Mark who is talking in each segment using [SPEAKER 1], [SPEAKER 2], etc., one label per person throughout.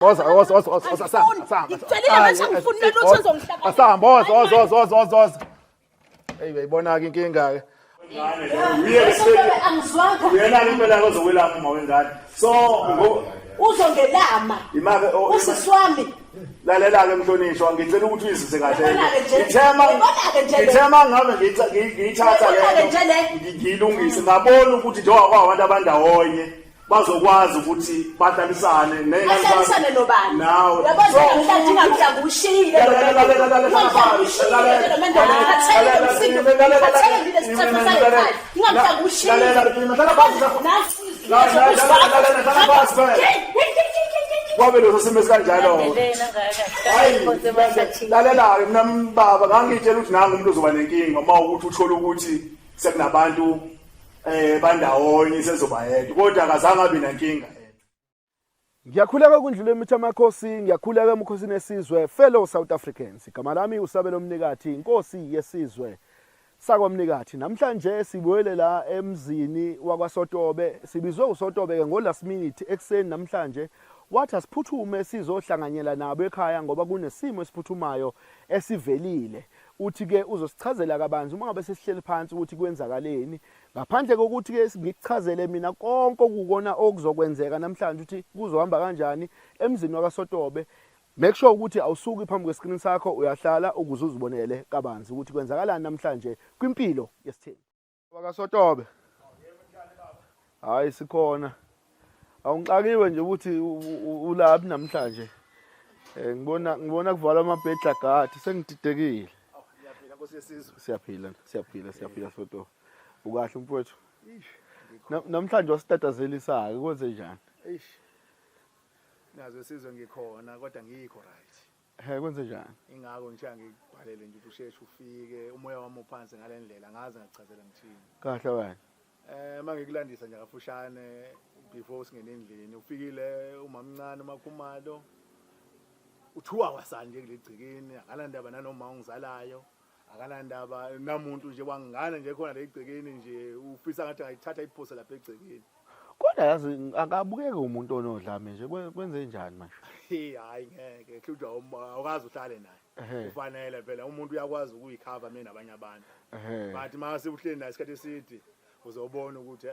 [SPEAKER 1] Woza hey uyayibona ke inkinga ke.
[SPEAKER 2] Uyena impela ozowelapha uma wengane. So
[SPEAKER 3] uzongelama. Usiswami.
[SPEAKER 2] Lalela ke mhlonishwa ngicela ukuthi uyizise kahle. Ngithema ngabe ngiyithatha le ngilungise ngabona ukuthi njengoba kwabantu abandawonye bazokwazi ukuthi bahlalisane
[SPEAKER 3] bahlalisane nobani
[SPEAKER 2] nawe
[SPEAKER 3] yabona mhlanje ngamhla kushiyile
[SPEAKER 2] kwabe lo simo esikanjalo lalela mina mbaba ngangitshela ukuthi nanga umuntu ozoba nenkinga uma ukuthi uthola ukuthi sekunabantu bandawonye sezoba yedwa kodwa akazange abe nenkinga.
[SPEAKER 1] Ngiyakhuleka kundlule emitha amakhosi, ngiyakhuleka emukhosini esizwe fellow South Africans. Igama lami uSabelo Mnikathi, inkosi yesizwe sakwamnikathi. Namhlanje sibuyele la emzini wakwaSotobe. Sibizwe uSotobe ke ngo last minute ekseni namhlanje. Wathi asiphuthume sizohlanganyela nabo ekhaya ngoba kunesimo esiphuthumayo esivelile. Uthi ke uzosichazela kabanzi uma ngabe sesihleli phansi ukuthi kwenzakaleni. Ngaphandle kokuthi ke ngikuchazele mina konke okukona okuzokwenzeka namhlanje ukuthi kuzohamba kanjani emzini wakwaSotobe. Make sure ukuthi awusuki phambi kwescreen sakho uyahlala ukuze uzibonele kabanzi ukuthi kwenzakalani namhlanje kwimpilo yesithembu. WakaSotobe. Hayi sikhona. Awungixakiwe nje ukuthi ulaphi namhlanje. Ngibona kuvala amabhedla gadi sengididekile.
[SPEAKER 2] Ngiyaphila Nkosi yesizwe.
[SPEAKER 1] Siyaphila Sotobe. Ukahle mfowethu. Namhlanje wasitatazelisayo kwenze njani?
[SPEAKER 2] Nazo isizwe ngikhona kodwa ngikho right.
[SPEAKER 1] Kwenze njani?
[SPEAKER 2] Ingako nje ngikubhalele nje usheshe ufike umoya wami uphansi ngalendlela ngaze ngakuchazela ngithini.
[SPEAKER 1] Kahle wena.
[SPEAKER 2] Mangikulandisa nje kafushane before singene endlini ufikile umamncane uMakhumalo uthuwa wasani nje kulegcikeni akalandaba nanoma ungizalayo akalandaba namuntu nje wangana nje khona legcikeni nje ufisa ngathi ngayithatha iphose lapha egcikeni.
[SPEAKER 1] Kodwa yazi akabukeke umuntu onodlame nje kwenze njani manje?
[SPEAKER 2] Hayi ngeke hlutha awukazi uhlale naye. Kufanele phela umuntu uyakwazi ukuyikhava mina nabanye abantu. Bathi mase uhleli naye isikhathi eside uzobona ukuthi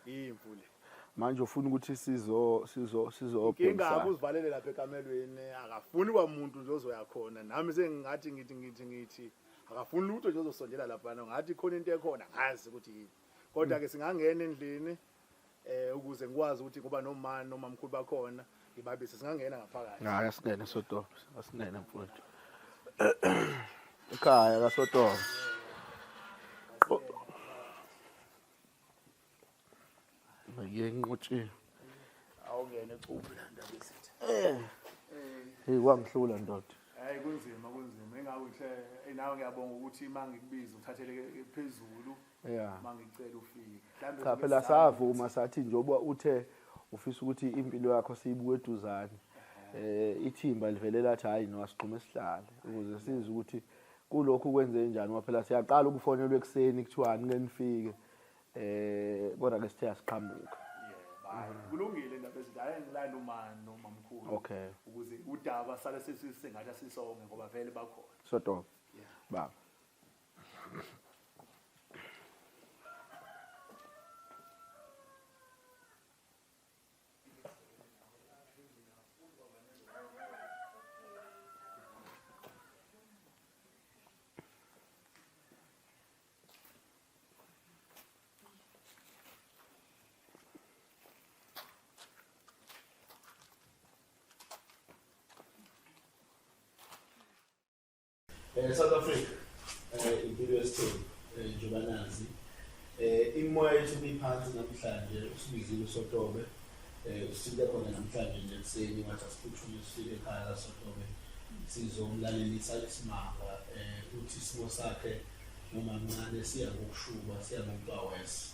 [SPEAKER 2] imvule.
[SPEAKER 1] Manje ufuna ukuthi sizo
[SPEAKER 2] inkinga uzivalele lapha ekamelweni akafuni kwamuntu nje ozoya khona nami sengingathi ngithi akafuni lutho nje ozosondela lapha ngathi khona into ekhona ngazi ukuthi yini kodwa ke singangena endlini ukuze ngikwazi ukuthi kuba nomani noma mkhulu bakhona ngibabise singangena ngaphakathi.
[SPEAKER 1] Hayi asingene Sotobe asingene mfowethu ekhaya kaSotobe. Ngiyenqotshile
[SPEAKER 2] awungene ecuphi la ndaba esithi
[SPEAKER 1] kwangihlula ndoda.
[SPEAKER 2] Hayi kunzima engakuhle nawe ngiyabonga ukuthi mangikubiza uthathele phezulu mangicela ufike
[SPEAKER 1] cha phela savuma sathi njoba uthe ufisa ukuthi impilo yakho siyibuke eduzane ithimba livele lathi hayi nowasiqhuma esihlale ukuze size ukuthi kulokhu kwenze njani ngoba phela siyaqala ukufonelwa ekseni kuthiwa ngenifike kodwa ke sithe asiqhamuka.
[SPEAKER 2] Kulungile indaba ezithi hayi ngilanda umani noma mkhulu ukuze udaba sale sengathi asisonke ngoba vele bakhona.
[SPEAKER 1] Sotobe baba
[SPEAKER 4] South Africa impilo yesithembu njengoba nazi imoya yethu biphansi namhlanje usibizile uSotobe usithe khona namhlanje nje ekseni wathi asiphuthume sifike ekhaya kaSotobe sizomlalelisa isimanga uthi isimo sakhe noma mncane siya ngokushuba siya ngokuqawesa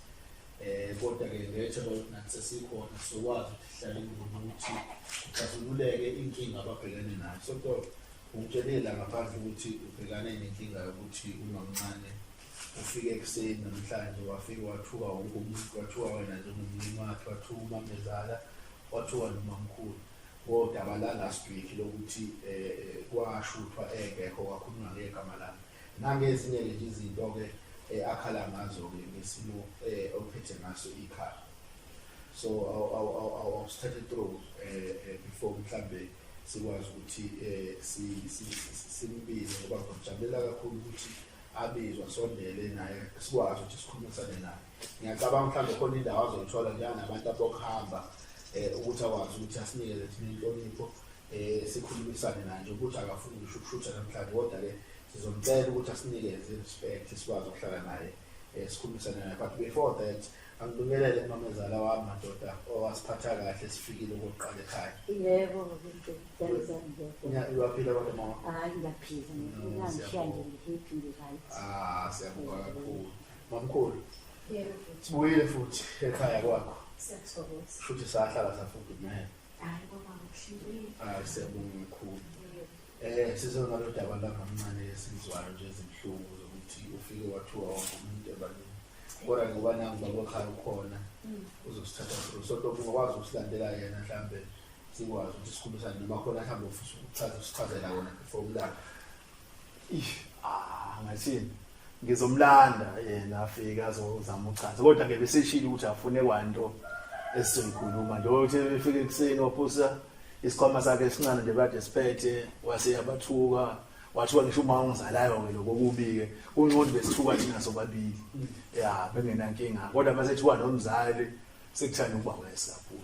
[SPEAKER 4] kodwa ke ngethemba ukuthi nathi sesikhona sokwazi ukuthi sihlale ngokuthi kuxazululeke inkinga ababhekene nayo. Sotobe ungitshelela ngaphandle ukuthi ubhekane nenkinga yokuthi umamncane ufike ekseni namhlanje wafika wathuka wonke umuntu wathuka wena njengomlimi wakhe wathuka umamezala wathuka nomamkhulu wodaba la last week lokuthi kwashuthwa engekho kwakhulunywa ngegama lami nangezinye lezi izinto ke akhala ngazo ke ngesimo ophethe ngaso ikhaya. So I'll start it through before mhlambe sikwazi ukuthi simbize ngoba ngijabulela kakhulu ukuthi abizwa sondele naye sikwazi ukuthi sikhulumisane naye. Ngiyacabanga mhlambe khona indawo azoyithola njenganabantu abokuhamba ukuthi akwazi ukuthi asinikeze thina inhlonipho sikhulumisane naye nje ukuthi akafuni ukushutha namhlanje kodwa ke sizomcela ukuthi asinikeze respect sikwazi ukuhlala naye sikhulumisane naye. But before that angibingelele mamezala wami madoda owasiphatha kahle sifikile ukuqala ekhaya.
[SPEAKER 5] Yebo ngiyazama.
[SPEAKER 4] Uyaphila kodwa mama?
[SPEAKER 5] Hayi ngiyaphila ngishiya nje ngihithi ngiright.
[SPEAKER 4] Siyabonga kakhulu. Mamkhulu.
[SPEAKER 5] Yebo.
[SPEAKER 4] Sibuyile futhi ekhaya kwakho.
[SPEAKER 5] Siyathokoza.
[SPEAKER 4] Futhi sahlala safuthi naye.
[SPEAKER 5] Hayi ngoba ngikushiyile.
[SPEAKER 4] Siyabonga kakhulu. Sizona lo daba la kancane esizwayo nje ezimhlungu zokuthi ufike wathiwa umuntu ebalini. Kodwa ngoba nangu babokhaya ukhona uzosithatha through so lokwazi ukusilandela yena mhlambe sikwazi ukuthi sikhulumisane noma khona mhlambe ufisa ukuthatha usichazela wona before ulala.
[SPEAKER 1] Ngathini ngizomlanda yena afika azozama uchaza kodwa ke beseshilo ukuthi afune kwanto esizoyikhuluma nje ukuthi efike ekseni waphusa isikhwama sakhe esincane nje kade siphethe wase yabathuka wathiwa ngisho uma ungizalayo ke lokubike unqondo besithuka thina sobabili ya bengenankinga kodwa masethiwa nomzali sekuthanda ukuba wesikakhulu.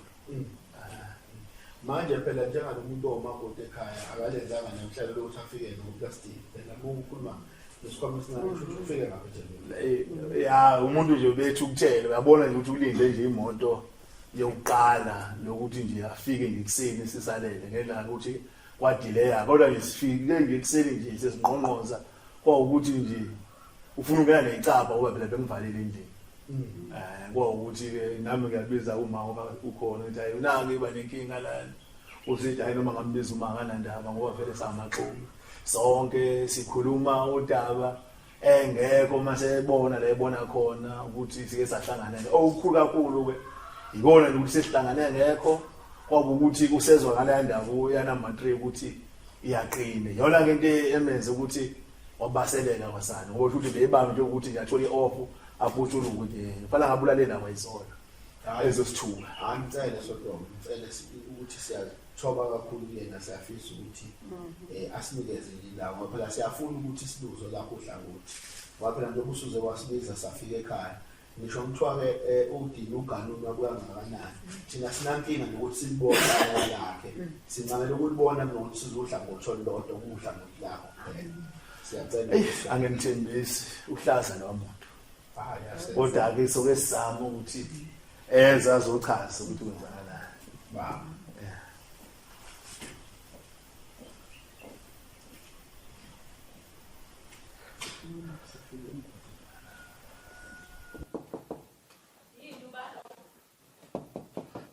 [SPEAKER 4] Manje phela njengalomuntu omakoti ekhaya akalenzanga namhlanje lokuthi afike noplastic phela ukukhuluma nesikhwama esincane ukuthi ufike ngaphethe
[SPEAKER 1] ya umuntu nje bethu ukuthela uyabona nje ukuthi ulinde nje imoto yokuqala lokuthi nje afike nje ekseni sisalele ngendlela ukuthi kwadelaya kodwa nje sifike nje ekseni nje sesinqonqoza kwaukuthi nje ufuna ukuyana necapha ngoba phela bengivalile endlini. Kwaukuthi ke nami ngiyabiza uma ngoba ukhona ukuthi hayi nange iba nenkinga lana usithi hayi noma ngambiza uma nganandaba ngoba vele samaxoki sonke sikhuluma udaba engekho mase ebona la ebona khona ukuthi sike sahlangana okukhulu kakhulu ke ikona nje ukuthi sesihlangane ngekho kwaba ukuthi kusezwa ngala ndaba ya number 3 ukuthi iyaqine yona ke into emenze ukuthi wabaselela kwasana ngoba ukuthi beyibamba nje ukuthi ngiyathola i-off aphutshula ukuthi kufanele ngabulale ndaba isona ezosithuka.
[SPEAKER 4] Angicela sodwa ngicela ukuthi siyathoba kakhulu kuyena siyafisa ukuthi asinikeze indawo ngoba phela siyafuna ukuthi siluzo lapho uhlangothi ngoba phela njengoba usuze wasibiza safika ekhaya ngisho umthwa ke udini uganuni wabukangakanani thina sinankinga nokuthi silibone lakhe sincamela ukulibona nokuthi sizohlangothi olulodwa kuhlangothi lakho phela. Siyacela
[SPEAKER 1] angimthembisi uhlaza lo muntu kodwa ke soke sizama ukuthi azochaza ukuthi kwenzakalani
[SPEAKER 4] baba.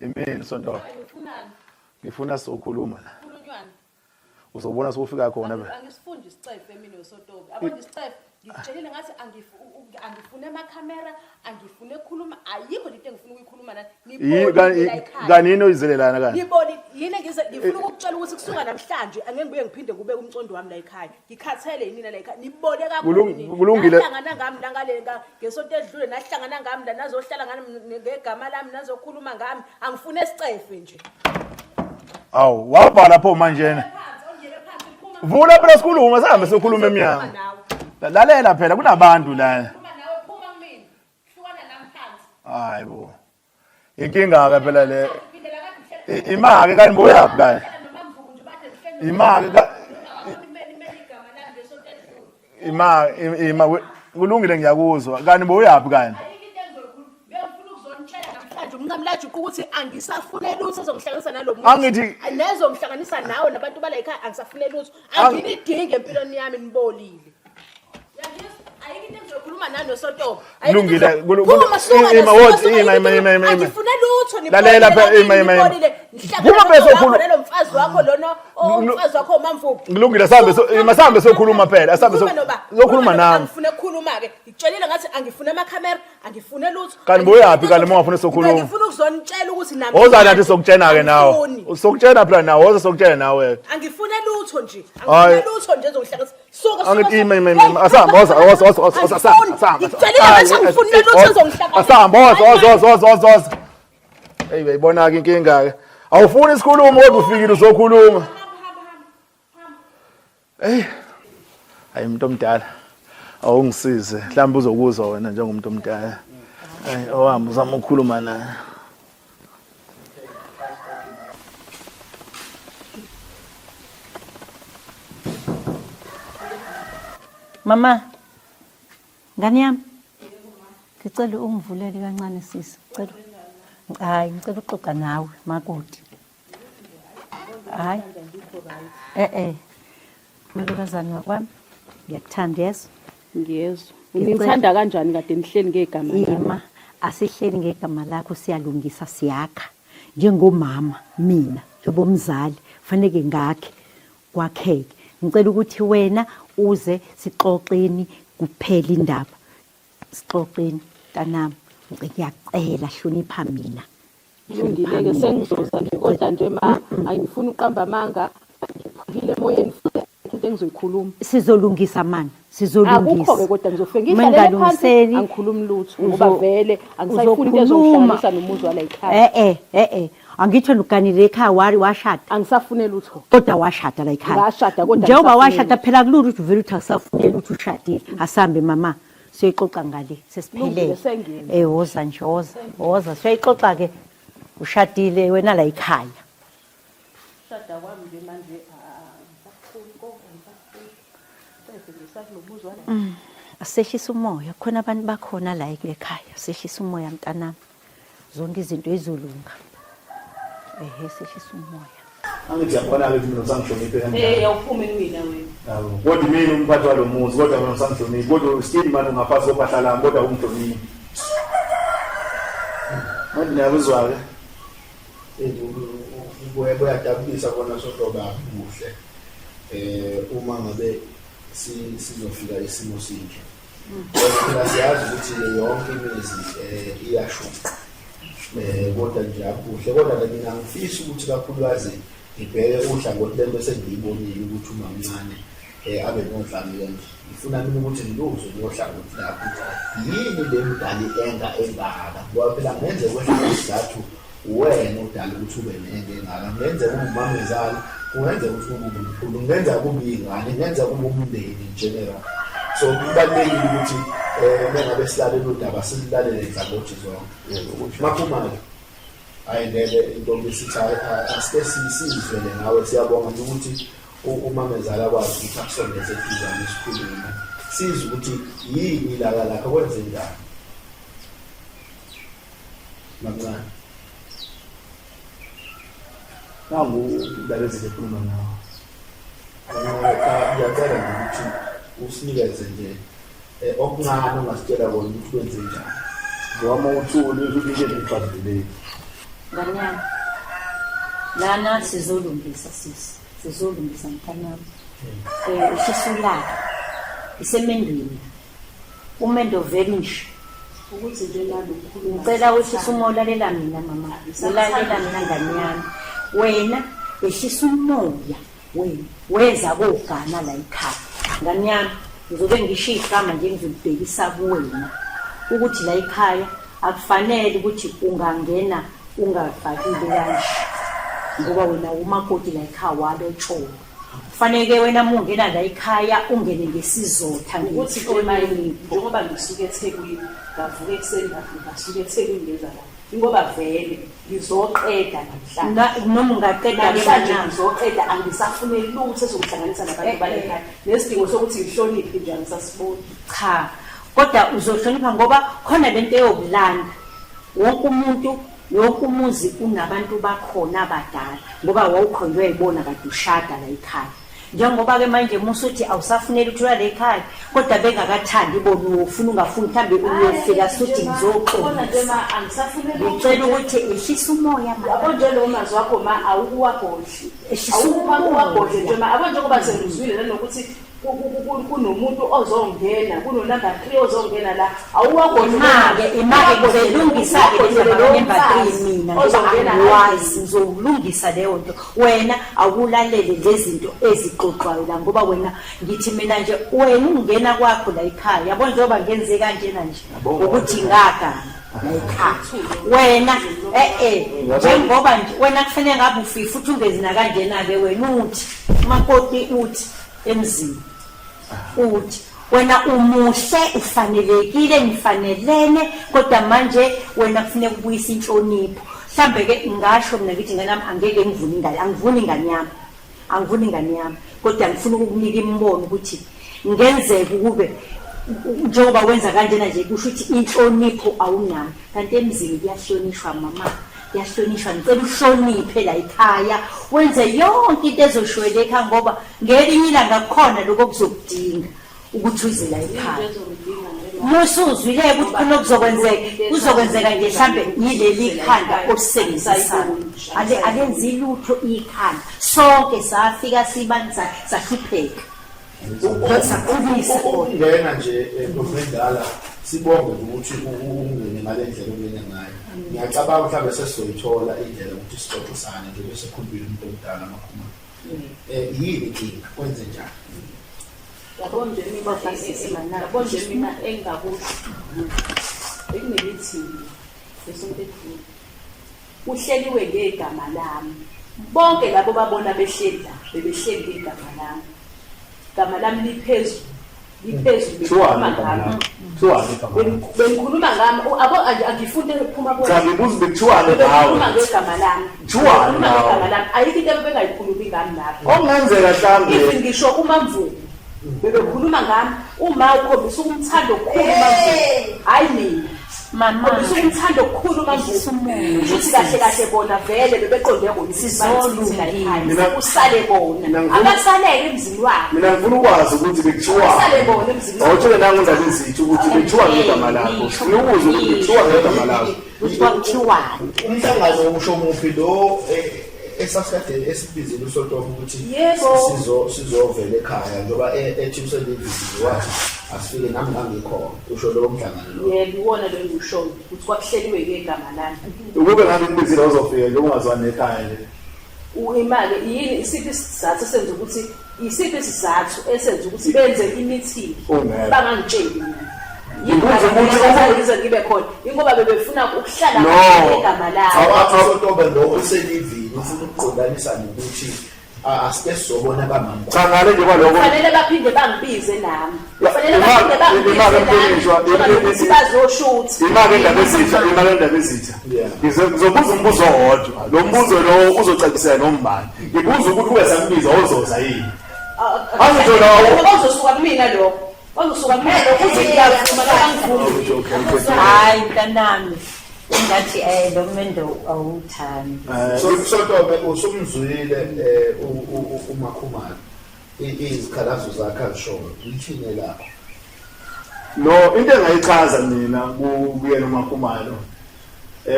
[SPEAKER 1] Imini sonto ngifuna sokhuluma la uzobona sokufika khona be
[SPEAKER 3] angisifundi isicefe mina uSotobi abona isicefe ngitshelile ngathi angifune amakhamera angifune ukukhuluma ayikho into engifuna ukuyikhuluma la
[SPEAKER 1] kanini oyizelelana kanti
[SPEAKER 3] ngiboni yini ngifuna ukukutshela ukuthi kusuka namhlanje angeke ngibuye ngiphinde kube umcondo wami la ekhaya ngikhathele yini la ekhaya nibone kakhulu
[SPEAKER 1] kulungile
[SPEAKER 3] nahlangana ngami ngale ngesonto edlule nahlangana ngami la nazohlala ngami ngegama lami nazokhuluma ngami angifune isicefe nje.
[SPEAKER 1] Awu wabhala lapho manje vula phela sikhuluma sihambe sokhuluma eminyango lalela phela kunabantu la hayibo inkinga ke phela le imake kanti boyapi la imake ima kulungile ngiyakuzwa kanti boyapi kanti
[SPEAKER 3] Ngamlaji ukuthi angisafune lutho ezongihlanganisa nalomuntu
[SPEAKER 1] angithi
[SPEAKER 3] nezongihlanganisa nawe nabantu bala ekhaya angisafune lutho anginidinge empilweni yami nibolile yangizwa ayike into engizokhuluma nani noSotobi
[SPEAKER 1] kulungile
[SPEAKER 3] angifune lutho
[SPEAKER 1] lalela
[SPEAKER 3] nibolile
[SPEAKER 1] kuma bese khuluma
[SPEAKER 3] lo mfazi wakho lona umfazi wakho uMamvubu
[SPEAKER 1] kulungile sahambe sokhuluma phela asambe sokhuluma nami
[SPEAKER 3] angifune ukukhuluma ke ngitshelile ngathi angifune amakhamera angifune lutho.
[SPEAKER 2] Kanti boyapi kanti uma ungafuna sokhuluma?
[SPEAKER 3] Ngifuna ukuzonitshela ukuthi nami.
[SPEAKER 2] Oza nathi sokutshena ke nawe. Usokutshena phela nawe, oza sokutshena nawe.
[SPEAKER 3] Angifune lutho nje. Angifune lutho nje ezokuhlangisa. Soka
[SPEAKER 2] Angithi asamba asamba.
[SPEAKER 3] Ngicela ukuthi angifune lutho ezokuhlangisa.
[SPEAKER 2] Asamba oza. Hey uyayibona ke inkinga ke. Awufuni isikhulumo kodwa ufikile uzokhuluma. Hey. Hayi umuntu omdala. Awungisize. Mhlawumbe uzokuzwa wena njengomuntu omdala. Hayi owami uzama ukukhuluma naye.
[SPEAKER 5] Mama, ngani yami? Ngicela ungivulele kancane sisi. Ngicela. Hayi, ngicela ukuxoxa nawe makoti. Hayi. Malukazana wakwami. Ngiyakuthanda yeso.
[SPEAKER 3] Ngiyezwa. Ngithanda kanjani kade nihleli ngegama lami?
[SPEAKER 5] Ima, asihleli ngegama lakho siyalungisa siyakha. Njengomama mina, njengomzali, fanele ngakhe kwakheke. Ngicela ukuthi wena uze sixoxeni kuphela indaba. Sixoxeni tanami. Ngiyacela hlonipha mina.
[SPEAKER 3] Ngileke sengizoza nje kodwa nje angifuni uqamba amanga. Ngile moyeni into engizoyikhuluma.
[SPEAKER 5] Sizolungisa manje. Sizolungisa.
[SPEAKER 3] Akukho kodwa ngizofika ngihlale phansi angikhulumi lutho ngoba vele angisayifuni into ezokuhlanganisa nomuzi wala ekhaya.
[SPEAKER 5] Angitho luganile ekhaya washada.
[SPEAKER 3] Angisafune lutho.
[SPEAKER 5] Kodwa washada la ekhaya.
[SPEAKER 3] Ngashada kodwa
[SPEAKER 5] njengoba washada phela kulula ukuthi uvela uthi akusafune ukuthi ushadile. Asambe mama. Siyixoxa ngale sesiphelele. Woza nje woza. Siyixoxa ke ushadile wena la ekhaya.
[SPEAKER 3] Shada kwami nje manje
[SPEAKER 5] Asehlisa umoya khona abantu bakhona la ekhaya. Asehlisa umoya mntanami. Zonke izinto ezolunga. Sehlisa umoya.
[SPEAKER 2] Angithi yabona ke mina usangihloniphe kanjani?
[SPEAKER 3] Awuphumi mina wena.
[SPEAKER 2] Yabo. Kodwa mina umphathi walomuzi kodwa mina usangihloniphe. Kodwa still manje ungaphansi kophahla lami kodwa ungihloniphe. Manje niyakuzwa ke? Buyadabulisa kona sodoba kuhle. Uma ngabe sizofika isimo sinje. Kodwa siyazi ukuthi yonke imizi iyashuqa. Kodwa nje akuhle kodwa mina ngifisa ukuthi kakhulukazi ngibheke uhlangothi lento bese ngiyibonile ukuthi umamncane abe nodlame kanje. Ngifuna mina ukuthi ngiluzwelohlangothi lapho. Yini le mdali engaka? Ngoba phela ngenze kwehla isizathu wena udala ukuthi ube nenge engaka. Ngenze umamezali, kungenza ukuthi ube umkhulu, ngenza kube ingane, ngenza kube umndeni in general. So kubalulekile ukuthi mengabe silalele udaba silalele inhlangothi zonke. Makhumalo ayindele into besithi asike sizizwele nawe siyabonga nje ukuthi umamezala kwazi ukuthi akusondeze eduzane isikhulumo. Sizwe ukuthi yini lakho kwenze njani. Mamncane. Nangu ubalezile ukukhuluma nawe. Ngiyacela ukuthi usinikeze nje okuncane ongasitshela kona ukuthi kwenze njani. Ngoba uthule ukuthi into efanele.
[SPEAKER 5] Nganyama. Lana sizolungisa sisi. Sizolungisa mntanami. Isisulaka. Isemendweni. Umendo veli nje.
[SPEAKER 3] Ukuthi nje nalokukhuluma.
[SPEAKER 5] Ngicela ukuthi sumolalela mina mama. Silalela mina ngani yami. Wena ehlisa umoya wena weza kogana la ekhaya. Ngani yami ngizobe ngisho igama nje ngizobhekisa kuwena ukuthi la ekhaya akufanele ukuthi ungangena ungafakile kanje ngoba wena umakoti la ekhaya walotshola. Kufanele wena mungena la ekhaya ungene ngesizotha
[SPEAKER 3] ukuthi emayini ngoba ngisuke eThekwini ngavuka ekseni ngasuka eThekwini ngeza la. Ingoba vele ngizoqeda namhlanje
[SPEAKER 5] noma ungaqeda
[SPEAKER 3] namhlanje ngizoqeda angisafune lutho ezokuhlanganisa nabantu balekhaya nesidingo sokuthi ngihloniphe nje angisasiboni.
[SPEAKER 5] Cha kodwa uzohlonipha ngoba khona lento eyobulanda wonke umuntu wonke umuzi unabantu bakhona abadala ngoba wawukhonjwe uyibona kade ushada la ekhaya. Njengoba ke manje musuthi awusafuneli ukuthula la ekhaya kodwa bengakathandi bona ufuna ungafuni mhlambe uyofika suthi
[SPEAKER 3] khona nje
[SPEAKER 5] ngizoxolisa.
[SPEAKER 3] angisafune
[SPEAKER 5] Ngicela ukuthi ehlisa umoya mama.
[SPEAKER 3] yabo nje lo mazi wakho awukuwagodli awukuwagodli nje abo njengoba sengizwile nanokuthi kunomuntu ozongena kunonumber 3 ozongena la awuwakho
[SPEAKER 5] imake ngizolungisa-ke number 3 mina ngoba angiwazi ngizolungisa leyo nto wena awulalele lezinto ezixoxwayo la ngoba wena ngithi mina nje wena ungena kwakho la ekhaya yabo njengoba ngenze kanjena nje ukuthi ngagana la ekhaya wena njengoba nje wena kufanele ngabe ufifi futhi ungezina kanjena-ke wena uthi umakoti uthi emzini uthi wena umuhle ufanelekile nifanelene kodwa manje wena kufanele kubuyisa inhlonipho mhlambe ke ngasho mina ngithi nganami angeke angivuni ingane yami kodwa ngifuna ukukunika imbono ukuthi ngenzeke ukube njengoba wenza kanjena nje kusho ukuthi inhlonipho awunayo kanti emzini kuyahlonishwa mama yahlonishwa ngicela uhloniphe la ekhaya wenze yonke into ezoshwele ekhaya ngoba ngelinye ilanga kukhona lokho kuzokudinga ukuthi uze la ekhaya musuzwile ukuthi khona kuzokwenzeka nje mhlambe yileli ikhanda olisebenzisayo alenzi lutho ikhanda sonke safika sibanza sahlupheka
[SPEAKER 4] ukungena nje ngokuvendala sibonge ukuthi ungene ngale ndlela ongene ngayo ngiyacabanga mhlawumbe sesizoyithola indlela ukuthi sixoxisane nje bese khuluma umuntu omdala amakhuma yini inkinga kwenze njani
[SPEAKER 3] yabona nje mina engakusho ekunelithini esomthethweni uhleliwe ngegama lami bonke labo babona behleli la bebehleli ngegama lami igama lami liphezulu bengikhuluma ngami angifunde ukuphuma ngegama lami ayikho into abebengayikhulumi ngami lapho
[SPEAKER 4] okungenzeka mhlawumbe
[SPEAKER 3] even ngisho umamvubu bebekhuluma ngami uma ukhombisa umthando okukhulu umamvubu hayi mina
[SPEAKER 5] mama
[SPEAKER 3] umthando okukhulu umamvubu futhi kahle bona vele bebeqonde ngonisizolunga usale bona abasaleke emzini wakhe
[SPEAKER 4] mina ngifuna ukwazi ukuthi bekuthiwa
[SPEAKER 3] usale bona emzini wakhe
[SPEAKER 4] awutshele nangu indaba ezithi ukuthi bekuthiwa ngegama lakho ufuna ukuzwa ukuthi bekuthiwa ngegama lakho
[SPEAKER 5] kuthiwani
[SPEAKER 4] umhlangano usho muphi lo esasikade esibizile uSotofu ukuthi sizovela ekhaya njoba ethi uselivizile wathi asifike nami ngangikhona usho lo mhlangano lo
[SPEAKER 3] yebo iwona lo engushoyo ukuthi kwakuhleliwe ngegama lami
[SPEAKER 4] ukube ngabe ngibizile uzofika nje ungazwani ekhaya le
[SPEAKER 3] uyimali yini isiphi isizathu esenza ukuthi esenza ukuthi benze imeeting bangangitsheli
[SPEAKER 4] Ngibuza ukuthi
[SPEAKER 3] ngibe khona ingoba bebefuna ukuhlala ngegama lami
[SPEAKER 4] awuSotobe lo uselivini ufuna ukuqondanisa nokuthi asike sizobona bamama cha ngale nje kwaloko
[SPEAKER 3] kufanele baphinde bangibize nami kufanele baphinde bangibize bazoshuthi
[SPEAKER 4] imali endaba ezitha ngizobuza umbuzo owodwa lo mbuzo lo uzocacisa nombani ngibuza ukuthi ube sambiza ozoza yini angithola
[SPEAKER 3] ozosuka kumina lo ozosuka kumina lo kuthi ngiyafuma bangivumi
[SPEAKER 5] hayi mntanami ngathi lo mendo awuthani
[SPEAKER 4] Sotobe usumzwile uMakhumalo izikhalazo zakhe azishoyo ngithini lapho no into engayichaza mina kuyena uMakhumalo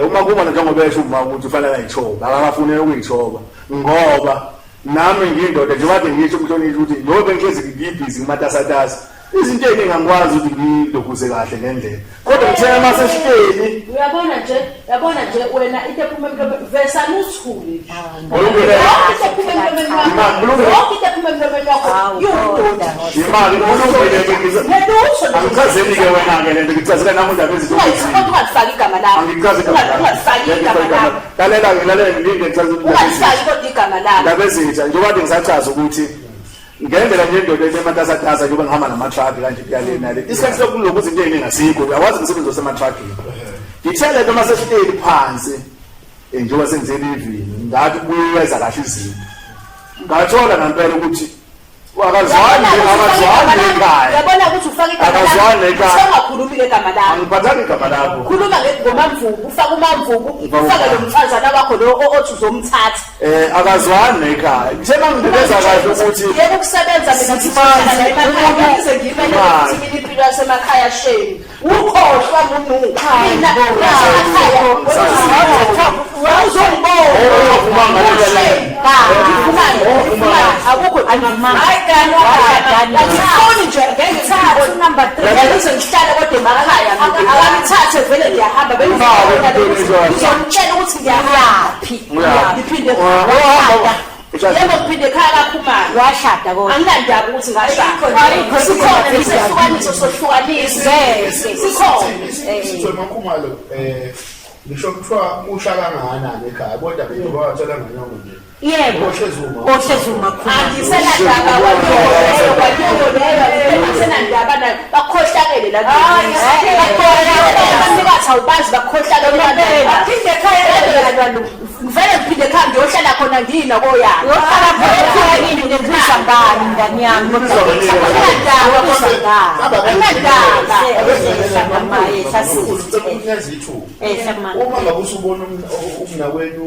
[SPEAKER 4] uMakhumalo njengoba esho uma ukuthi ufanele ayichoba akafunele ukuyithoba ngoba nami ngiyindoda nje kade ngisho ukuhlonishwa ukuthi ngoba ngihlezi ngibhizi kumatasatasa izinto engingakwazi ukuthi ngilokhuze kahle ngendlela kodwa ngithena masesiteni
[SPEAKER 3] uyabona nje wena into ephuma emlomeni vesana uthule
[SPEAKER 4] imali angichazeni ke wena ke lento ngichazela namuntu abezithi
[SPEAKER 3] ungafaki igama lami
[SPEAKER 4] lalela ngilinde ngichazela
[SPEAKER 3] igama lami
[SPEAKER 4] labezitha njengoba kade ngisachaza ukuthi ngendlela nje indoda ematasatasa njengoba ngihamba nama-truck kanje kuyale nale isikhathi sokuloku izinto ey'ningi asikho uyawazi umsebenzi wasema-truckini ngithele nto masesiteli phansi njengoba sengizele ivini ngathi kuyeza kahle izinto ngathola nampela ukuthi akazwani ekhaya
[SPEAKER 3] uyabona ukuthi ufake
[SPEAKER 4] akazwani ekhaya
[SPEAKER 3] ungakhulumi ngegama lakho
[SPEAKER 4] angiphathanga igama lakho
[SPEAKER 3] khuluma ngomamvubu ufake umamvubu ufake lo mfazana wakho lo othi uzomthatha
[SPEAKER 4] akazwani ekhaya ngithena ngibeza kahle ukuthi
[SPEAKER 3] yebo kusebenza mina ngizengimele impilo yasemakhaya shame ukhohlwa munuka akukho hayi kani akufuni nje ngengithathe number 3 yakuze ngihlale kodwa emakhaya akangithathe vele ngiyahamba ngizomtshela ukuthi ngiyaphi ngiphinde yebo ngiphinde ekhaya kakhumana
[SPEAKER 5] washada kodwa
[SPEAKER 3] anginandaba ukuthi ngashada sikhona nesihlukaniso sohlukanise sikhona
[SPEAKER 4] makhumalo ngisho kuthiwa usha kangakanani ekhaya kodwa bethu wathola nganyongo nje
[SPEAKER 5] yebo ohlezuma
[SPEAKER 3] angisenandaba kwanyongo leyo angisenandaba bakhohlakele la abanikazi awubazi bakhohlakele baphinde ekhaya ngivele ngiphinde ekhaya ngiyohlala khona ngina koyana
[SPEAKER 5] yohlala khona yini ngizisa ngani ngani yami
[SPEAKER 4] uma ngabe usubona umnakwenu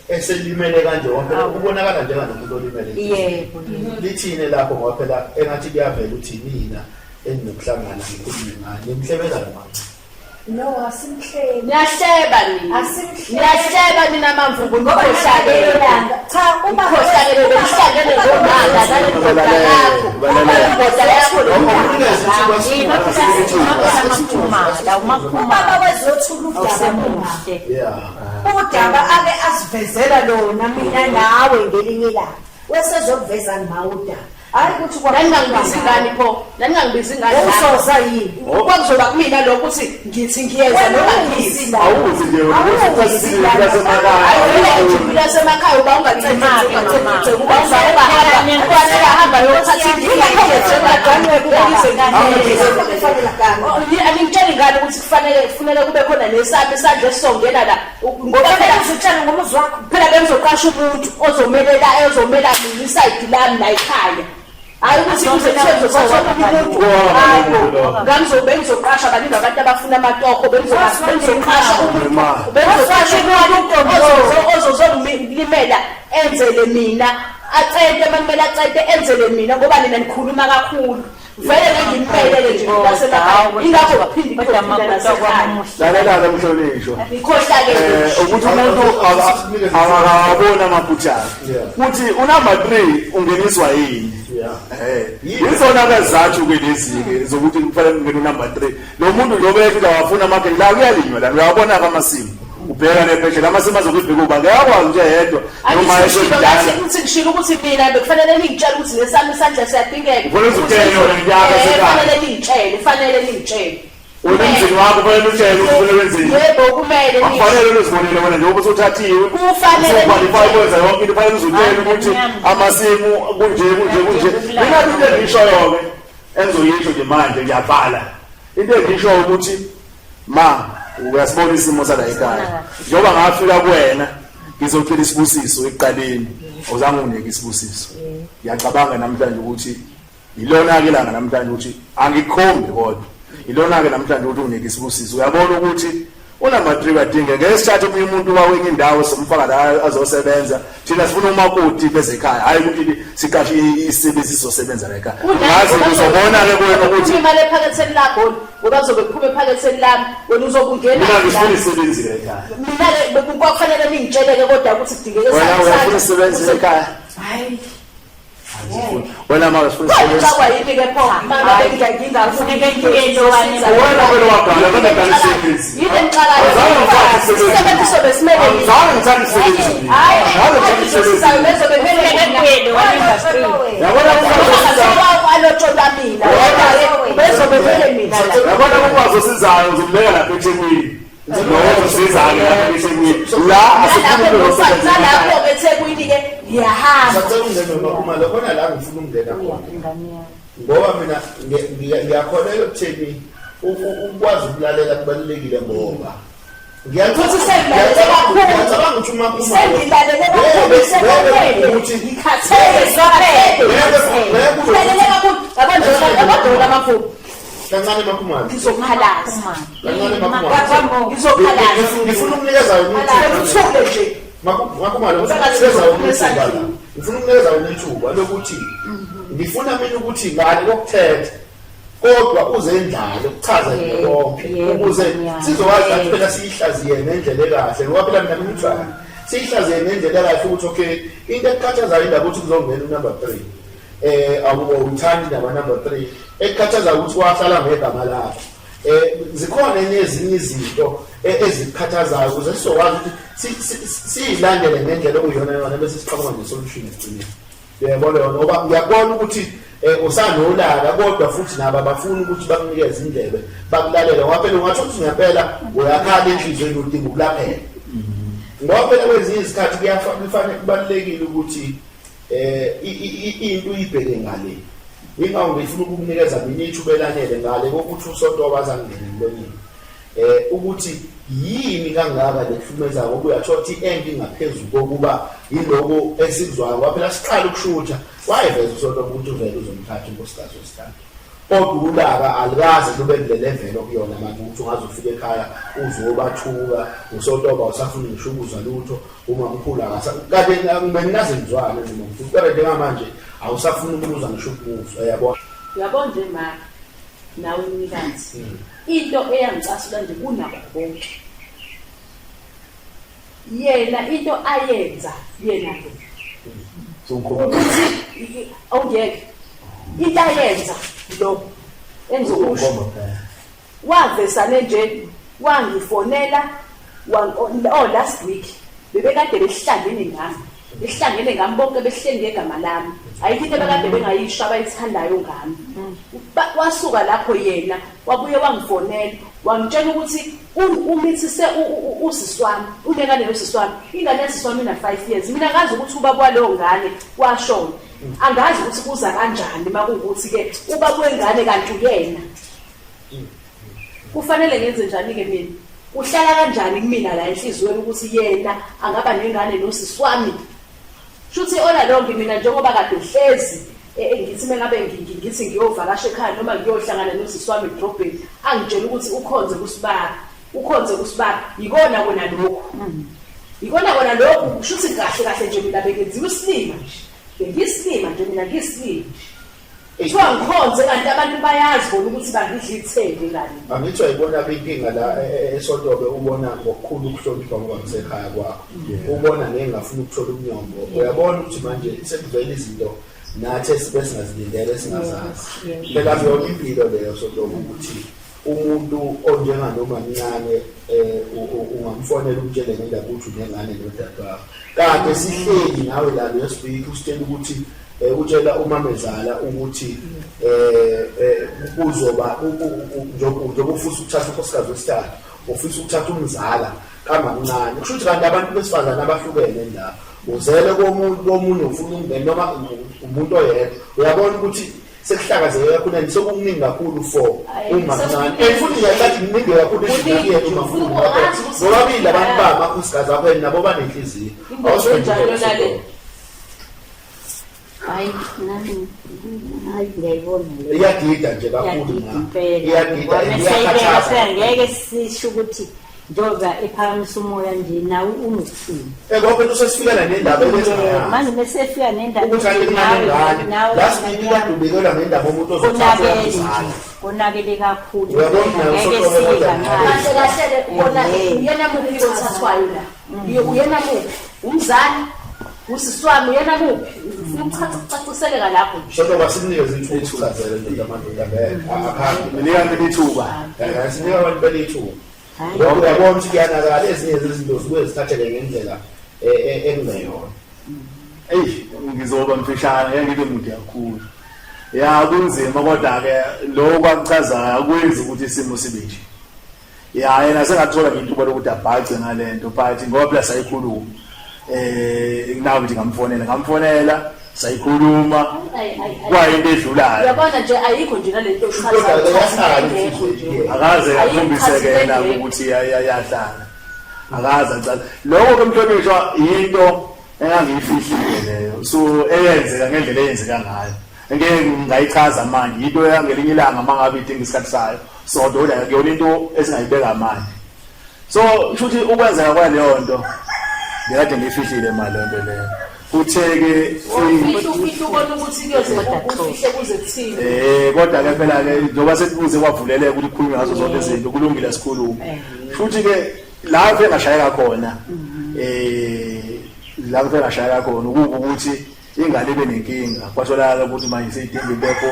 [SPEAKER 4] eselimele kanje waphela ubonakala njenganomuntu olimele
[SPEAKER 5] yebo
[SPEAKER 4] lithini lapho ngoba phela engathi kuyavela ukuthi mina eninokuhlangana ngikhulume ngani nimhlebeza manje
[SPEAKER 3] no asimhleli niyahleba niyahleba nina amamvubu ngokhohlakele cha uma khohlakele besihlangene ngomama nalendodana yakho
[SPEAKER 5] ubaba wezothula
[SPEAKER 6] udaba ake asivezela lona mina nawe ngelinye ilanga wesezokuveza ngawo udaba hayi ukuthi
[SPEAKER 3] ngingangibizi ngani pho ngingangibizi ngani
[SPEAKER 6] usoza yini
[SPEAKER 3] kwakuzoba kumina lokho ukuthi ngithi ngiyeza noma ngithi
[SPEAKER 4] awuzi nje
[SPEAKER 3] ukufika semakhaya uba ungacecece uba ungahamba yothatha aningitsheli ngani ukuthi kufanele kube khona nesami isandla esizongena la ngoba phela ngizotshela ngomuzi wakho phela bengizoqasha umuntu ozomela mina isayidi lami la ekhaya hayi ukuthi bengizoqasha baningi abantu abafuna amatoho bengizoqasha ozozongilimela enzele mina acede makumele acede enzele mina ngoba nina nikhuluma kakhulu vele ngimmelele nje lasemakhaya ingakho baphinde
[SPEAKER 4] lalela mhlonishwa
[SPEAKER 3] ikhohlakele
[SPEAKER 4] ukuthi umuntu akabona amaphutha ukuthi unumber 3 ungeniswa yini yizona kezathu ke lezi zokuthi kufanele ungene unumber 3 lo muntu njobe ethi wafuna amakhe la kuyalinywa la uyabona kamasimo ubheka nepheshe amasimo azokubheka uba ngiyakwazi nje yedwa noma
[SPEAKER 3] ayishilo ukuthi ngishilo ukuthi mina bekufanele ningitshele ukuthi lesami isandla siyadingeka fanele ningitshele
[SPEAKER 4] Unomzini wakho kufanele utshele ukuthi ufuna wenzeni.
[SPEAKER 3] Yebo kumele
[SPEAKER 4] nje. Kufanele uzibonele wena njengoba usuthathiwe.
[SPEAKER 3] Kufanele
[SPEAKER 4] uqualify kwenza yonke into kufanele uzutshele ukuthi amasimu kunje. Mina into engishoyo ke engizoyisho nje manje ngiyabhala. Into engishoyo ukuthi ma uyasibona isimo sala ekhaya. Njengoba ngafika kuwena ngizocela isibusiso ekuqaleni. Uzange unike isibusiso. Ngiyacabanga namhlanje ukuthi ilona ke langa namhlanje ukuthi angikhombe kodwa. Ilona ke namhlanje ukuthi unike isibusiso. Uyabona ukuthi unama-3 adinge ngesithathe omunye umuntu wawenye indawo somfaka la azosebenza. Thina sifuna umakoti bezekhaya. Hayi ukuthi siqashe isisebenzi sizosebenza la ekhaya. Ngazi uzobona ke kuwena ukuthi
[SPEAKER 3] imali ephaketheni lakho ngoba uzobe kuphume ephaketheni lami wena uzokungena.
[SPEAKER 4] Mina ngifuna isebenzi la ekhaya.
[SPEAKER 3] Mina kufanele ningitsheleke kodwa ukuthi kudingeke
[SPEAKER 4] wena ufuna isebenzi la ekhaya.
[SPEAKER 3] Hayi
[SPEAKER 4] wena manje ufuna isebenzi.
[SPEAKER 3] Kodwa yini ke pho mama benginga kufuneka ngiyento wani.
[SPEAKER 4] Wena waqala kodwa qala isebenzi.
[SPEAKER 3] Yini enxakayo. Isebenzi sobe simele.
[SPEAKER 4] Ngizange ngithanda isebenzi.
[SPEAKER 3] Hayi isebenzi sobe kumele ngiyelo wani industry.
[SPEAKER 4] Yabona
[SPEAKER 3] ukuthi alotshonda mina. Bezobe kumele mina.
[SPEAKER 4] Yabona ukuzosizayo uzobeka lapha eThekwini. Ngoba usizayo lapha eThekwini. La asikhuluma
[SPEAKER 3] lapho eThekwini ke ngiyahamba.
[SPEAKER 4] Sacela ungene uma lo khona la ngifuna ukungena khona. Ngoba mina ngiyakholelwa ekutheni ukwazi ukulalela kubalekile ngoba
[SPEAKER 3] Futhi sengilalele kakhulu.
[SPEAKER 4] Ngiyacabanga ukuthi uma kuma
[SPEAKER 3] sengilalele kakhulu sekonele ngikhathele sophele kulalele kakhulu abadala amafuku
[SPEAKER 4] kancane makhumalo
[SPEAKER 3] ngizokhalaza
[SPEAKER 4] kancane makhumalo
[SPEAKER 3] ngizokhalaza
[SPEAKER 4] ngifuna ukunikeza
[SPEAKER 3] uthule nje
[SPEAKER 4] makhumalo ngifuna ukunikeza ithuba lokuthi ngifuna mina ukuthi ngani kokuthetha kodwa uze indlalo ukuchaza konke ukuze sizokwazi ukuthi phela siyihlaziye ngendlela ekahle ngoba phela mina ngimthwala sihlaziye ngendlela kahle ukuthi okay into ekhathazayo indaba ukuthi kuzongena unumber 3 awuthandi naba number 3 ekhathaza ukuthi wahlala ngegama lakho zikhona ezinye izinto ezikhathazayo ukuze sizokwazi ukuthi siyilandele ngendlela okuyona yona bese siqhamuka nesolution eqinile uyabona yona ngoba ngiyabona ukuthi usanolaka kodwa futhi nabo abafuni ukuthi bakunikeze indlebe bakulalela ngoba phela ungathi ukuthi ngempela uyakhala enhlizweni udinga ukulaphela ngoba phela kwezinye izikhathi kufanele kubalulekile ukuthi into uyibheke ngale ingawo ngifuna ukukunikeza mina ithubelanele ngale kokuthi usonto wabazangena emlonyeni ukuthi yini kangaka lekuhlukumeza ngoba uyathola ukuthi end ingaphezulu kokuba yiloko esikuzwayo ngoba phela siqala ukushutha wayeveza usonto ukuthi uvele uzomthatha unkosikazi wesithathu kodwa ulaka alikaze lube kule level okuyona manje ukuthi ungaze ufike ekhaya uzobathuka usontoba usafuna ngisho ukuzwa lutho uma mkhulu akade nginaze ngizwane noma mfuthu kodwa njengamanje awusafuna ukuzwa ngisho ukuzwa yabona
[SPEAKER 3] uyabona nje ma nawe umnikazi into eyangicasula nje kunakho konke yena into ayenza yena ukuthi awungeke into ayenza lo enzokusho wavesane nje wangifonela last week bebekade behlangene ngami behlangene ngami bonke behleli ngegama lami ayikho into bekade bengayisho abayithandayo ngami wasuka lapho yena wabuye wangifonela wangitshela ukuthi umithise usiswami unengane nosiswami ingane yasiswami ina 5 years mina ngazi ukuthi ubaba waleyo ngane washona angazi ukuthi kuza kanjani makuwukuthi ke ubaba wengane kanti uyena kufanele ngenze njani ke mina uhlala kanjani kumina la enhlizweni ukuthi yena angaba nengane nosiswami shuthi ona lonke mina njengoba kade uhlezi ngithi mengabe ngithi ngiyovakasha ekhaya noma ngiyohlangana nosiswami edrobheni angitshela ukuthi ukhonze kusibara yikona kona lokho shuthi kahle nje mina bengenziwa isilima ngisilima nje mina ngisilima kuthiwa ngikhonze kanti abantu bayazi bona ukuthi bangidla ithende ngani
[SPEAKER 4] angithi ayibona inkinga la esontobe ubona ngokukhulu ukuhlonipha ngoba kusekhaya kwakho ubona ngengafuna ukuthola umnyombo uyabona ukuthi manje sekuvela izinto nathi esibe singazilindele singazazi phela yona impilo leyo sontobe ukuthi umuntu onjenganoma mncane ungamfonela umtshele ngendaba ukuthi unengane nodadewakho kanti sihleli nawe la lesibiki usitshela ukuthi utshela umamezala ukuthi uzoba njengoba ufisa ukuthatha unkosikazi wesithathu ufisa ukuthatha umzala kamamncane kusho ukuthi kanti abantu besifazane abahlukene la uzele komunye ufuna umngene noma umuntu oyedwa uyabona ukuthi sekuhlakazeke kakhulu sokuningi kakhulu for umamncane futhi ngiyacathi kuningi kakhulu esiyekuyena umamkhulu nobabili abantu bamakhosikazi akho nabo banenhliziyo awusenjalo
[SPEAKER 5] ngiyayibona
[SPEAKER 4] iyagida nje kakhulu iyakhathaza
[SPEAKER 5] ngeke sisho ukuthi njoba ephakamisa umoya nje nawe umuthini
[SPEAKER 4] ngoba usesifikela nendaba
[SPEAKER 5] manje mesefika nendaba
[SPEAKER 4] ukuthi nawe lasibili kade ubekelwa ngendaba umuntu ozothatha
[SPEAKER 5] konakele kakhulu
[SPEAKER 4] ngeke sika
[SPEAKER 3] kahle ubona yena muphi othathwayo la uyena muphi umzali usiswami uyena muphi ufuna ukucaciseleka lapho
[SPEAKER 4] sonto basinikeze ithuba zelo nje amandoda akhambi
[SPEAKER 1] ninika ithuba
[SPEAKER 4] sinika abantu belithuba ngoba uyabona ukuthi kuyanakala ezinye zezinto zibuye zithathele ngendlela engeyona
[SPEAKER 1] ngizoba mfishane ngeke ngibe mude kakhulu ya kunzima kodwa ke lokho kwakuchazayo akwenzi ukuthi isimo sibe nje ya yena sengathola ngithuba lokuthi abhace ngalento but ngoba phela sayikhuluma nawe nje ngamfonela sayikhuluma kwayinto edlulayo
[SPEAKER 3] uyabona nje ayikho nje nalento
[SPEAKER 1] akaze akhombiseke na ukuthi yahlala akaze acala lokho komhlonishwa into engangiyifihlile leyo so eyenzeka ngendlela eyenzeka ngayo ngeke ngayichaza manje into yangelinye ilanga mangabe idinga isikhathi sayo so kodwa kuyona into esingayibeka manje so futhi ukwenzeka kwaleyo nto ngikade ngifihlile mali lento leyo utheke
[SPEAKER 3] ubona ukuthi kuyoze kuze kuthini
[SPEAKER 1] kodwa ke phela ke njoba sekubuze kwavuleleka ukuthi khulunywe ngazo zonke izinto kulungile sikhuluma futhi ke la engashayeka khona
[SPEAKER 4] la kuphela shaya khona ukuthi ingane ibe nenkinga kwatholakala ukuthi manje seyidinga impepho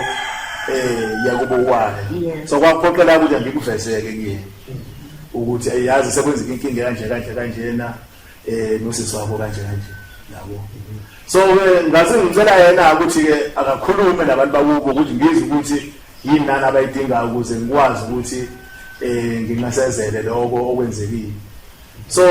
[SPEAKER 4] yakubo ukwane so kwaphoqela ukuthi ngikuvezeke kuye ukuthi ayazi sekwenza inkinga kanjena nosisi wakho kanje yabo so ngase ngicela yena ukuthi ke akakhulume nabantu bakubo ukuthi ngizwe ukuthi yini nani abayidinga ukuze ngikwazi ukuthi ngingasezele lokho okwenzekile so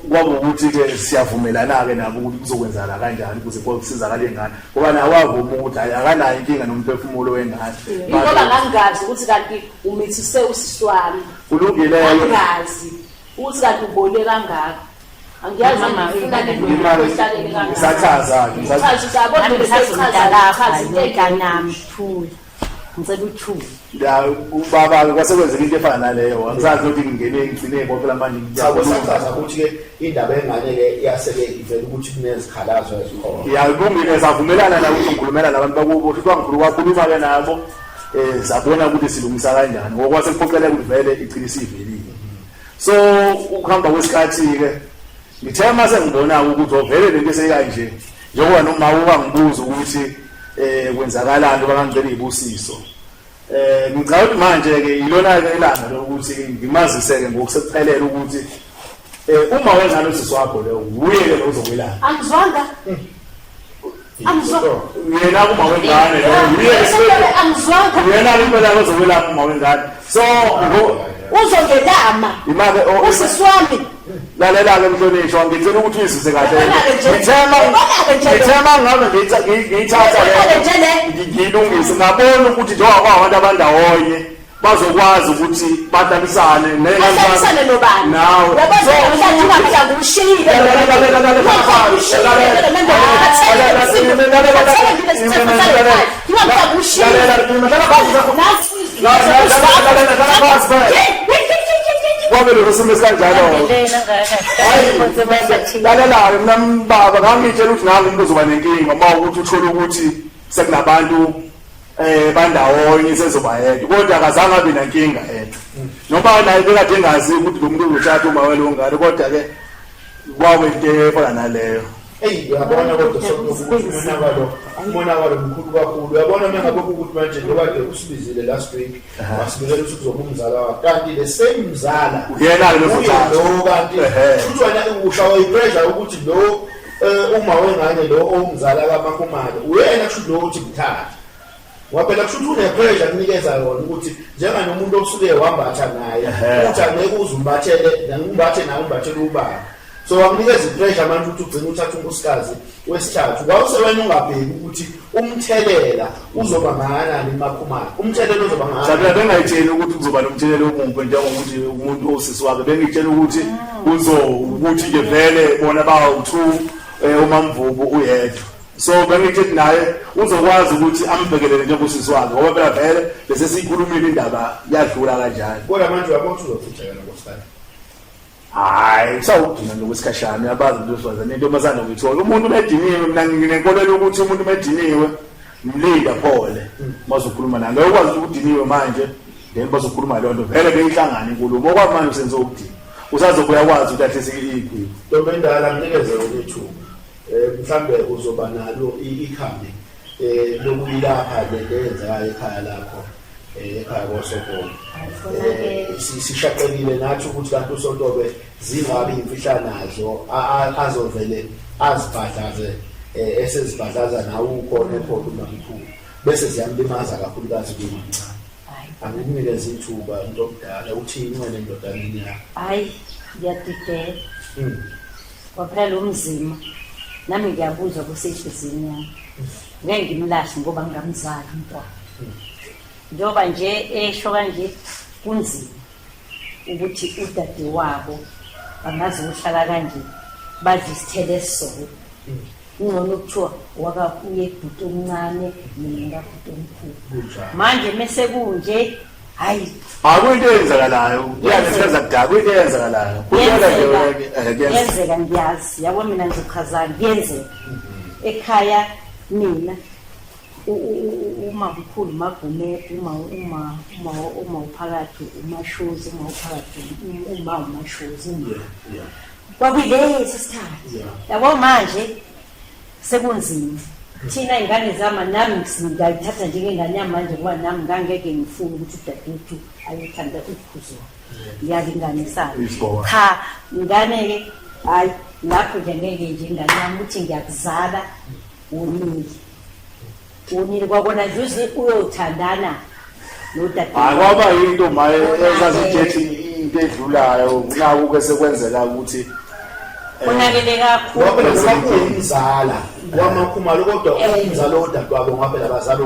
[SPEAKER 4] kwaba ukuthi ke siyavumelana ke nabo ukuthi kuzokwenzala kanjani ukuze kusizakale ingane ngoba nawavuma ukuthi akanayo inkinga nomphefumulo wengane
[SPEAKER 3] ngoba ngangazi ukuthi kanti umithise usiswami
[SPEAKER 4] kulungile
[SPEAKER 3] ngangazi ukuthi kanti ubole kangaka angiyazi mama ngifuna
[SPEAKER 4] ngisachaza
[SPEAKER 3] usabona
[SPEAKER 5] nami thula ngicela uthula
[SPEAKER 4] la ubaba kwasekwenzeka into efana naleyo angisazi ukuthi ngingene ngigcine phela manje
[SPEAKER 2] ngiyakusachaza ukuthi ke indaba engane ke iyaseke ivela ukuthi kunezikhalazo ezikhona
[SPEAKER 4] yalungile savumelana la ukuthi ngikhulumela nabantu bakubo futhi kwakhuluma ke nabo sabona ukuthi silungisa kanjani ngoba sekuphoqela ukuthi vele iqinisa ivelile so ukuhamba kwesikhathi ke ngithe mase ngibona ukuthi ovele lento esekanje njengoba noma ubangibuza ukuthi kwenzakalani bangangicela izibusiso ngicela ukuthi manje ke ilona ke ilanga lokuthi ngimazise ke ngokusephelela ukuthi uma wengane usisi wakho leyo uye ke lozokwelana
[SPEAKER 3] angizwanga
[SPEAKER 4] yena uma wengane
[SPEAKER 3] angizwanga
[SPEAKER 4] yena impela lozokwelana uma wengane so
[SPEAKER 3] uzongelama usisi wami
[SPEAKER 4] lalela ke mhlonishwa ngicela ukuthi uyizise kahle ngithema ngabe ngiyithatha ngilungise ngabona ukuthi njengoba kwabantu abandawonye bazokwazi ukuthi badlalisane
[SPEAKER 3] nengane nobani
[SPEAKER 4] nawe kwabelo sesimo sikanjalo lalela mina mbaba ngangitshela ukuthi nami umuntu uzoba nenkinga uma ukuthi uthola ukuthi sekunabantu bandawonye sezoba yedwa kodwa akazange abe nenkinga yedwa noma naye bekade engazi ukuthi lo muntu uzothatha uma welo ngane kodwa ke kwabe into efana naleyo
[SPEAKER 2] uyabona kodwa umonakalo mkhulu kakhulu uyabona mengabe ukuthi manje lokade usibizile last week wasibizela ukuthi kuzoba umzala wakhe kanti the same mzala
[SPEAKER 4] uyena lo futhatha
[SPEAKER 2] kanti futhi wena ushawa ipressure ukuthi lo uma wengane lo omzala kaMakhumalo uyena kusho lo uthi ngithatha waphela kusho une pressure kunikeza yona ukuthi njenga nomuntu osuke wambatha naye ukuthi angeke uzumbathele ngimbathe nawe umbathele ubaba so akunikeza ipressure manje ukuthi ugcina uthatha unkosikazi wesithathu kwawusewena ungabheki ukuthi umthelela uzoba ngana niMakhumalo umthelela uzoba ngana
[SPEAKER 4] sabe bengayitshela ukuthi kuzoba nomthelela omumbi njengokuthi umuntu osisi wakhe bengitshela ukuthi ukuthi ke vele bona bawu2 uMamvubu uyedwa so bengithi naye uzokwazi ukuthi ambhekelele njengosisi wakhe ngoba phela vele bese siyikhulumile indaba yadlula kanjani
[SPEAKER 2] kodwa manje uyabona uzofutheka nkosikazi
[SPEAKER 4] hayi sawudina ngokwesikhashana yabazi ukuthi intombazana ukuyithola umuntu mediniwe mina nginenkolelo ukuthi umuntu mediniwe mlinda phole mazokhuluma naye ngeke ukudiniwe manje then bazokhuluma lonto vele beyihlangana inkulumo okwamanje senze ukudina usazobuya kwazi ukuthi athi sikiphi
[SPEAKER 2] Ntombendala nginikeze lethu mhlambe uzoba nalo ikhambi lokuyilapha lenzayo ekhaya lakho ekhaya kwaSokomo sishaqekile nathi ukuthi kanti uSontobe zingabi imfihlanazo azovele azibhadlaze esezibhadlaza nawe ukhona ekhona uMamkhulu bese ziyamlimaza kakhulukazi kumancane angikunikeze ithuba into omdala uthini wena endodaneni yakho
[SPEAKER 5] hayi ngiyadidela kwaphela umzima nami ngiyabuza kusehliziyo yami ngeke ngimlahle ngoba ngingamzali umntwana njoba nje esho kanje kunzima ukuthi udade wabo bangaze uhlala kanje badla isithele esizolo ngcono kuthiwa wakakuye ibhuti omncane mina ngabhuti omkhulu manje mase kunje hayi
[SPEAKER 4] akuyinto eyenzakalayo kuyasebenza kudala kuyinto eyenzakalayo
[SPEAKER 5] kuyenzeka ngiyazi yabo mina ngizochazana kuyenzeka ekhaya mina uMamkhulu Magumede uma uphakathi uMashozi uma uphakathi uma uMashozi kwakuyilesi sikhathi yabo manje sekunzima thina ingane zama nami ngayithatha njengengane yami manje ngoba nami ngangeke ngifune ukuthi udadewethu ayethanda ukukhuza ngiyalinganisana cha ngane-ke hayi lapho nje ngeke nje ingane yami ukuthi ngiyakuzala unile kwakona nje uyothandana nodadewethu
[SPEAKER 2] kwaba yinto maye ezazijethi into edlulayo kunako-ke sekwenzeka ukuthi
[SPEAKER 5] konakele kakhulu
[SPEAKER 4] ngoba sakuyimzala wamakhumalo kodwa umzalo wodadewabo ngabe labazali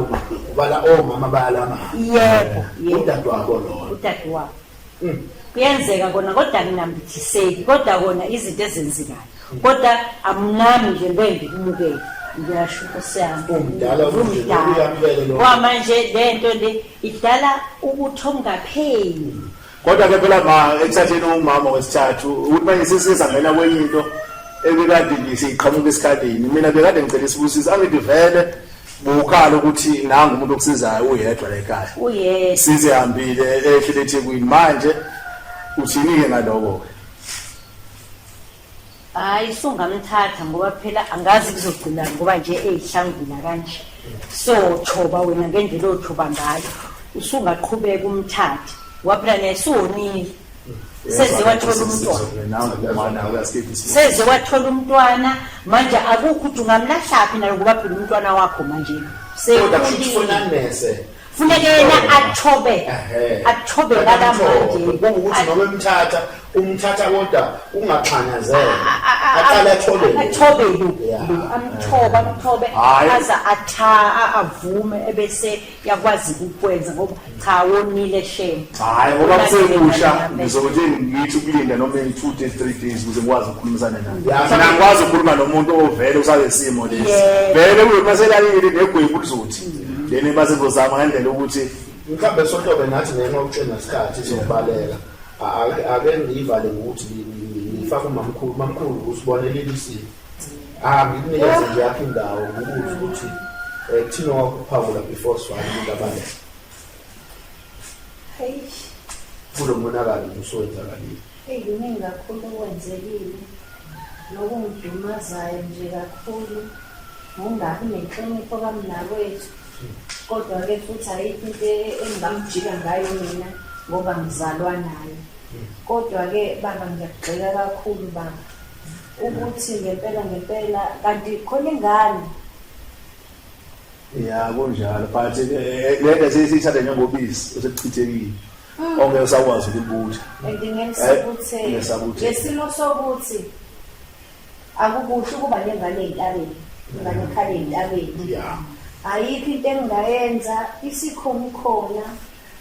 [SPEAKER 4] ubala omama bayalama
[SPEAKER 5] yebo
[SPEAKER 4] udadewabo lo
[SPEAKER 5] udadewabo kuyenzeka kona kodwa nginambithiseki kodwa kona izinto ezenzekayo kodwa amnami nje ngikumukela ngiyasho kusiyami
[SPEAKER 4] umdala uyamukele lo
[SPEAKER 5] kwamanje lento le idala ubuthi ongapheli
[SPEAKER 2] kodwa-ke phela ma ekuthatheni umama wesithathu ukuthi manje sesizangena kwenye into ebekade ngiseyiqhamuka esikhaleni mina bekade ngicela isibusisi angithi vele bukhala ukuthi nangu umuntu okusizayo uyedwa la ekhaya sizihambile ehlele eThekwini manje uthini-ke ngaloko-ke
[SPEAKER 5] hayi sungamthatha ngoba phela angazi kuzogcina ngoba nje eyihlangula kanje so wena ngendlela othoba ngayo usungaqhubeka umthathe waphela nesuwonile seze wathola umntwana manje akukho ukuthi ungamlahlaphi nayo ngoba phela umntwana wakho manje funeke yena athobe kalamanje
[SPEAKER 4] ukuthi noma umthatha kodwa ungaxhanyazela aqale
[SPEAKER 5] amthobe aza avume ebese yakwazi ukwenza ngoba cha wonile shame
[SPEAKER 2] hayi ngoba kusekusha ngizokuthi ngithi ukulinda noma 2 days 3 days ukuze ngikwazi ukukhulumisana naye mina ngikwazi ukukhuluma nomuntu ovele usale simo lesi vele uyomaselalile negwebu lizothi leni basezozama ngendlela ukuthi
[SPEAKER 4] mhlawumbe sontobe nathi ngenxa yokucela isikhathi sokubaleka ake ngivale ngokuthi ngifake mamkhulu usibonele isimo ngikunikeze nje yakho indawo ngokuthi ukuthi kuthina wakuphawula before siwale ngabaleka kulo monakalo usowenzakalile
[SPEAKER 6] kuningi kakhulu okwenzekile nokungidumazayo nje kakhulu ngongabi nenhlonipho kamnawethu kodwa-ke futhi ayikho into engingamjika ngayo mina ngoba ngizalwa naye kodwa-ke baba ngiyakugxeka kakhulu baba ukuthi ngempela kanti khona ingane
[SPEAKER 2] ya kunjalo but lento sesiyithatha njengobisi osekuchithekile ongeke usakwazi ukubutha
[SPEAKER 6] ngesimo sokuthi akukuhle ukuba nengane ey'ntabeni ingane ekhale ey'ntabeni ayikho into engingayenza isikhona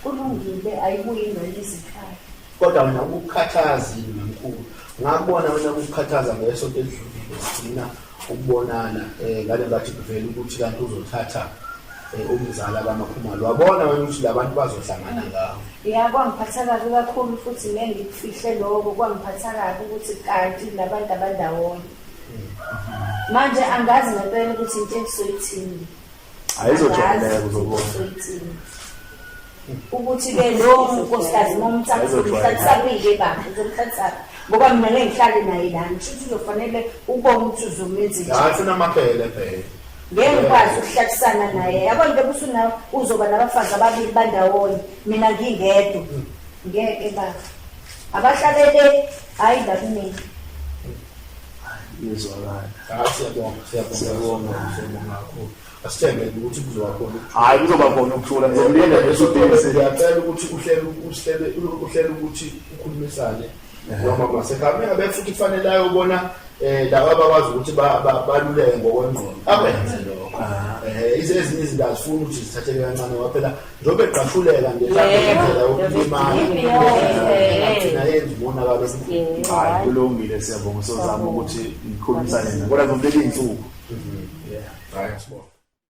[SPEAKER 6] kulungile ayibuye ingane izikhaya
[SPEAKER 4] kodwa mina ukukhathazile mamkhulu ngakubona wena ukukhathaza ngesonto edlulile sigcina ukubonana ngale ngathi kuvela ukuthi kanti uzothatha umzala kaMakhumalo wabona wena ukuthi labantu bazohlangana ngawo
[SPEAKER 6] kwangiphatha kabi kakhulu futhi ngikufihle lokho kwangiphatha kabi ukuthi kanti labantu abandawonye manje angazi ngempela ukuthi into engisoyithini
[SPEAKER 2] ayizojwayeleka uzobona
[SPEAKER 6] ukuthi-ke lo nkosikazi momthathsabile baba uzomthatha ngoba mina ngeke ngihlale naye lana futhi uzofanele ubone ukuthi uzomenzile
[SPEAKER 4] funa amaphele phela
[SPEAKER 6] ngeke ngikwazi ukuhlatshisana naye yabo nje uzoba nabafazi ababili bandawonye mina ngingedwa ngeke baba abahlalele hayi ndakumina
[SPEAKER 2] yezwakala
[SPEAKER 4] siyabonga kakhulu asithembele ukuthi kuzoba khona
[SPEAKER 2] hayi kuzoba khona ukuthula ngizomlinda lesudeni
[SPEAKER 4] ngiyacela ukuthi uhlele ukuthi ukhulumisane noma kwasekhaya ngabe futhi kufanele ayobona laba abakwazi ukuthi baluleke ngokwengqondo akwenze lokho ezinye izinto azifuni ukuthi zithatheke kancane ngoba phela njengoba eqashuleka nje indlela yokulimala thina yenza umonakalo
[SPEAKER 2] hayi kulungile siyabonga sozama ukuthi ngikhulumisane naye kodwa ngizomlela iy'nsuku
[SPEAKER 4] hayi sibona